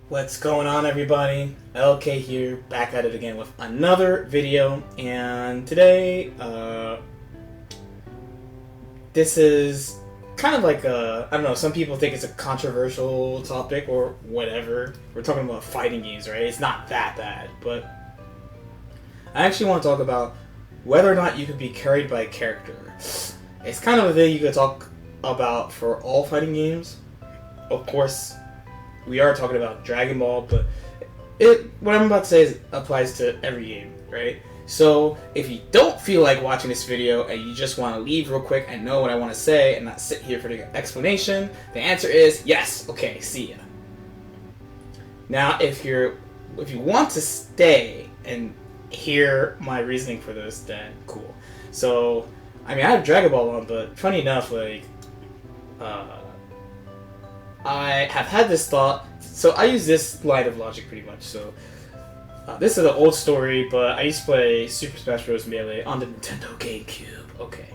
What's going on, everybody? LK here, back at it again with another video, and today, this is kind of like I don't know, some people think it's a controversial topic or whatever. We're talking about fighting games, right? It's not that bad, but I actually want to talk about whether or not you could be carried by a character. It's kind of a thing you could talk about for all fighting games. Of course, we are talking about Dragon Ball, but what I'm about to say applies to every game, right? So if you don't feel like watching this video and you just want to leave real quick and know what I want to say and not sit here for the explanation, the answer is yes. Okay, see ya. Now, if you want to stay and hear my reasoning for this, then cool. So, I mean, I have Dragon Ball on, but funny enough, like, I have had this thought, so I use this line of logic pretty much. So this is an old story, but I used to play Super Smash Bros. Melee on the Nintendo GameCube. Okay,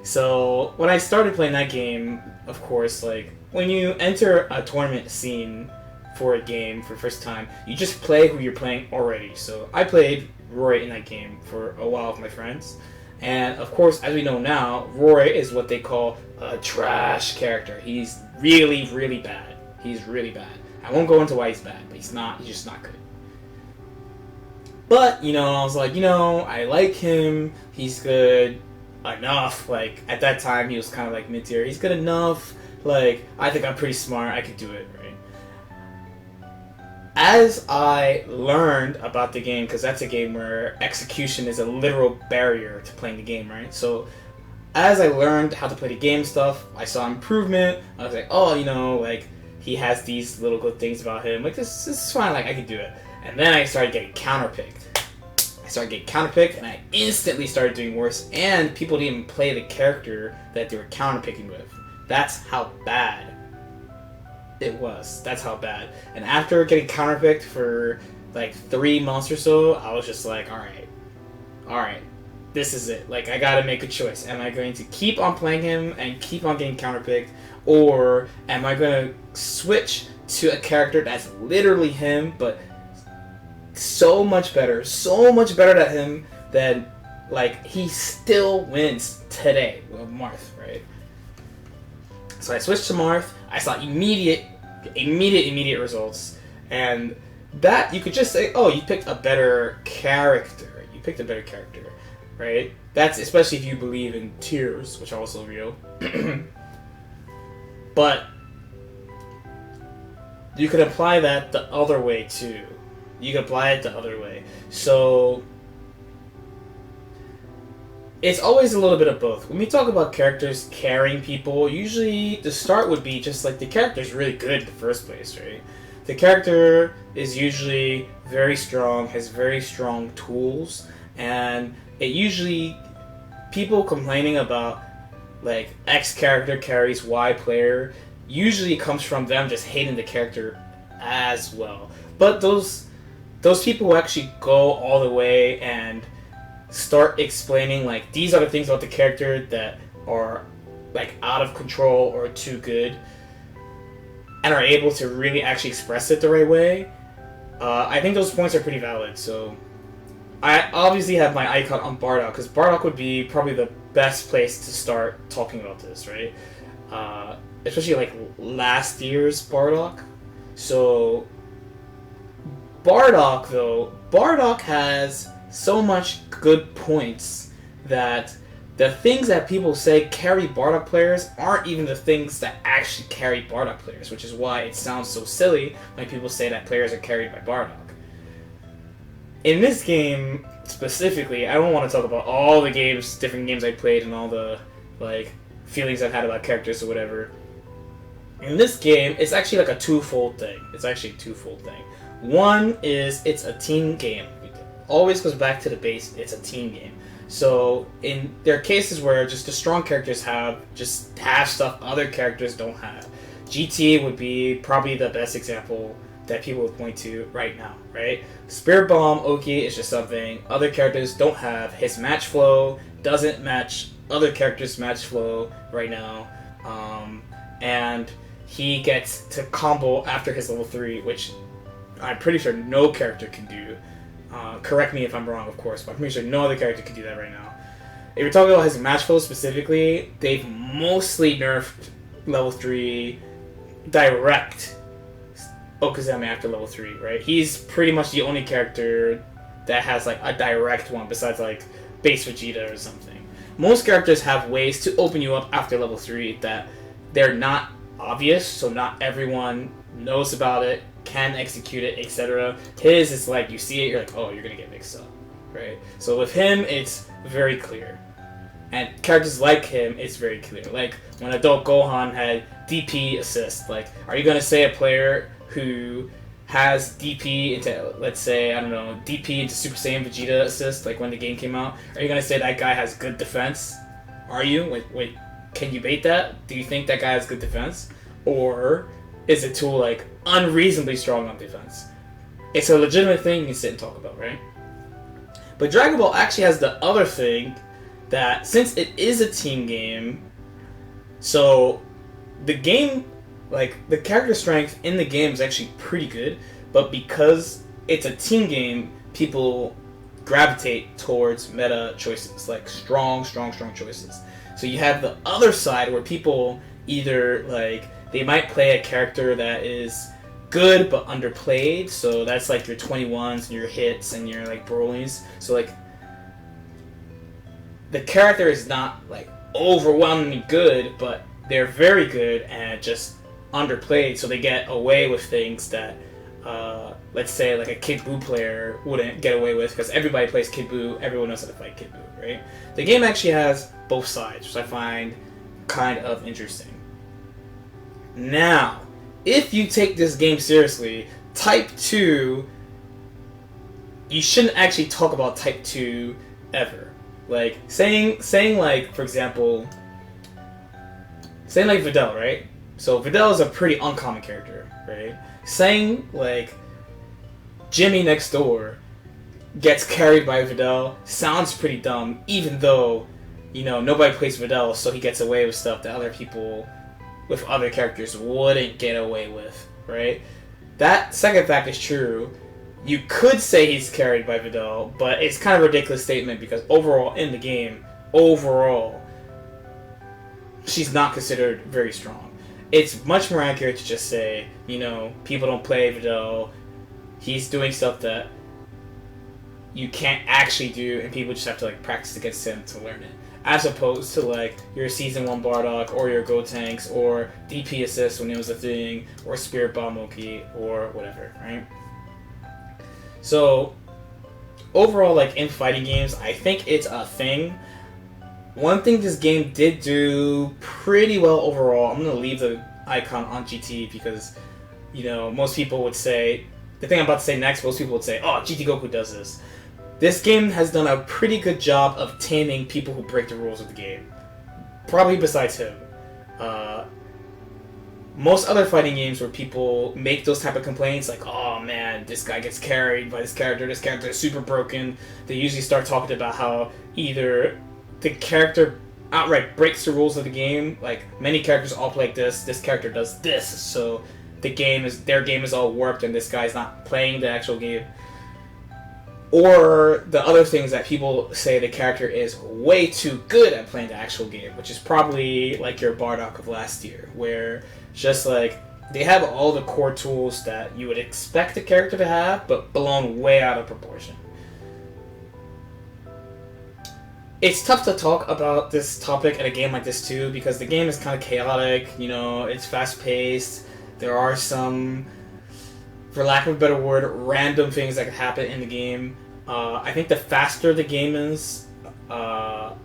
so when I started playing that game, of course, like, when you enter a tournament scene for a game for the first time, you just play who you're playing already. So I played Roy in that game for a while with my friends. And of course, as we know now, Roy is what they call a trash character. He's really, really bad. He's really bad. I won't go into why he's bad, but he's just not good. But, you know, I was like, you know, I like him. He's good enough. Like, at that time, he was kind of like mid-tier. He's good enough. Like, I think I'm pretty smart. I could do it, right? As I learned about the game, because that's a game where execution is a literal barrier to playing the game, right? So, as I learned how to play the game stuff, I saw improvement. I was like, oh, you know, like, he has these little good things about him. Like, this is fine. Like, I could do it. And then I started getting counterpicked. And I instantly started doing worse. And people didn't even play the character that they were counterpicking with. That's how bad it was. That's how bad. And after getting counterpicked for like 3 months or so, I was just like, alright, this is it. Like, I gotta make a choice. Am I going to keep on playing him and keep on getting counterpicked, or am I gonna switch to a character that's literally him, but so much better than him that, like, he still wins today with Marth, right? So I switched to Marth. I saw immediate results, and that you could just say, oh, you picked a better character. Right? That's especially if you believe in tiers, which are also real. But you could apply that the other way too. So it's always a little bit of both. When we talk about characters carrying people, usually the start would be just like the character's really good in the first place, right? The character is usually very strong, has very strong tools, and it usually, people complaining about like X character carries Y player, usually comes from them just hating the character as well. But those people who actually go all the way and start explaining, like, these are the things about the character that are like out of control or too good, and are able to really actually express it the right way, I think those points are pretty valid. So I obviously have my icon on Bardock, because Bardock would be probably the best place to start talking about this, right? Especially like last year's Bardock. So Bardock has so much good points that the things that people say carry Bardock players aren't even the things that actually carry Bardock players, which is why it sounds so silly when people say that players are carried by Bardock. In this game specifically, I don't want to talk about all the different games I played and all the like feelings I've had about characters or whatever. In this game, it's actually like a twofold thing. One is it's a team game. It always goes back to the base. It's a team game. So there are cases where just the strong characters have stuff other characters don't have. GTA would be probably the best example that people would point to right now, right? Spirit Bomb Oki is just something other characters don't have. His match flow doesn't match other characters' match flow right now, and he gets to combo after his level 3, which I'm pretty sure no character can do. Correct me if I'm wrong, of course, but I'm pretty sure no other character can do that right now. If you're talking about his match flow specifically, they've mostly nerfed level 3 direct Okazeme after level 3, right? He's pretty much the only character that has like a direct one besides like base Vegeta or something. Most characters have ways to open you up after level 3 that they're not obvious, so not everyone knows about it, can execute it, etc. His is like, you see it, you're like, oh, you're gonna get mixed up, right? So with him, it's very clear. And characters like him, it's very clear. Like, when Adult Gohan had DP assist, like, are you gonna say a player who has DP into, let's say, I don't know, DP into Super Saiyan Vegeta assist, like when the game came out, are you gonna say that guy has good defense? Are you? Wait, can you bait that? Do you think that guy has good defense? Or is it too, like, unreasonably strong on defense? It's a legitimate thing you can sit and talk about, right? But Dragon Ball actually has the other thing that, since it is a team game, so the game, like, the character strength in the game is actually pretty good, but because it's a team game, people gravitate towards meta choices, like strong choices. So you have the other side where people either, like, they might play a character that is good but underplayed, so that's like your 21s and your hits and your like Broly's. So like the character is not like overwhelmingly good, but they're very good and just underplayed, so they get away with things that let's say like a Kid Buu player wouldn't get away with, because everybody plays Kid Buu, everyone knows how to fight Kid Buu, right? The game actually has both sides, which I find kind of interesting. Now, if you take this game seriously, Type 2, you shouldn't actually talk about Type 2 ever. Like, saying like, for example, saying like Fidel, right? So Fidel is a pretty uncommon character, right? Saying like Jimmy next door gets carried by Fidel sounds pretty dumb, even though, you know, nobody plays Fidel, so he gets away with stuff that other people with other characters wouldn't get away with, right? That second fact is true. You could say he's carried by Fidel, but it's kind of a ridiculous statement because overall in the game, she's not considered very strong. It's much more accurate to just say, you know, people don't play Fidel, he's doing stuff that you can't actually do, and people just have to like practice against him to learn it. As opposed to like your Season 1 Bardock, or your Gotenks, or DP Assist when it was a thing, or Spirit Bomb Monkey, or whatever, right? So, overall, like in fighting games, I think it's a thing. One thing this game did do pretty well overall, I'm going to leave the icon on GT because, you know, most people would say, the thing I'm about to say next, most people would say, oh, GT Goku does this. This game has done a pretty good job of taming people who break the rules of the game. Probably besides him. Most other fighting games where people make those type of complaints, like, oh man, this guy gets carried by this character is super broken, they usually start talking about how either the character outright breaks the rules of the game, like, many characters all play like this character does this, so their game is all warped and this guy's not playing the actual game. Or the other things that people say the character is way too good at playing the actual game, which is probably like your Bardock of last year, where just like they have all the core tools that you would expect a character to have, but blown way out of proportion. It's tough to talk about this topic in a game like this too, because the game is kind of chaotic, you know, it's fast-paced, there are some, for lack of a better word, random things that could happen in the game. I think the faster the game is, and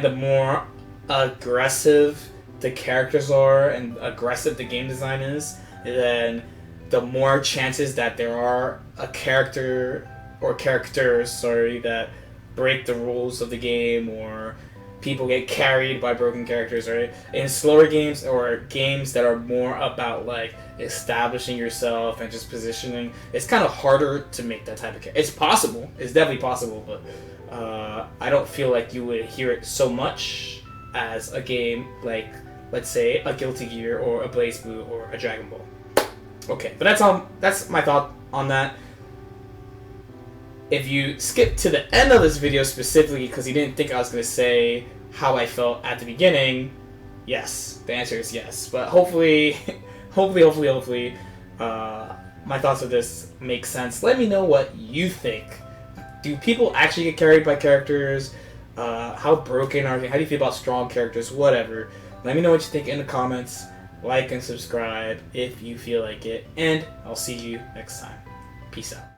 the more aggressive the characters are and aggressive the game design is, then the more chances that there are a character or characters, that break the rules of the game, or people get carried by broken characters, right? In slower games or games that are more about like establishing yourself and just positioning, it's kind of harder to make that type of character. It's possible, it's definitely possible, but I don't feel like you would hear it so much as a game like, let's say, a Guilty Gear or a Blaze Blue or a Dragon Ball. Okay, but that's my thought on that. If you skip to the end of this video specifically because you didn't think I was going to say how I felt at the beginning, yes, the answer is yes. But hopefully, my thoughts of this make sense. Let me know what you think. Do people actually get carried by characters? How broken are they? How do you feel about strong characters? Whatever. Let me know what you think in the comments. Like and subscribe if you feel like it. And I'll see you next time. Peace out.